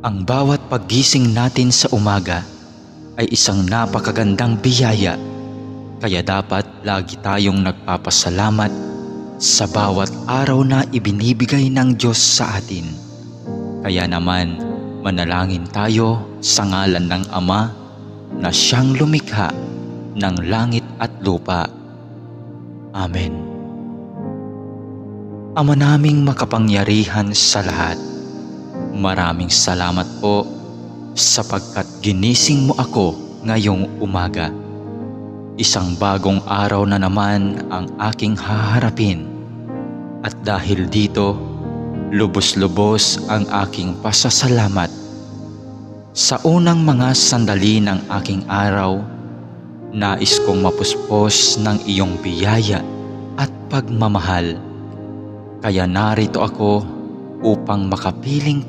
Ang bawat paggising natin sa umaga ay isang napakagandang biyaya, kaya dapat lagi tayong nagpapasalamat sa bawat araw na ibinibigay ng Diyos sa atin. Kaya naman, manalangin tayo sa ngalan ng Ama na siyang lumikha ng langit at lupa. Amen. Ama naming makapangyarihan sa lahat, maraming salamat po sapagkat ginising mo ako ngayong umaga. Isang bagong araw na naman ang aking haharapin. At dahil dito, lubos-lubos ang aking pasasalamat. Sa unang mga sandali ng aking araw, nais kong mapuspos ng iyong biyaya at pagmamahal. Kaya narito ako upang makapiling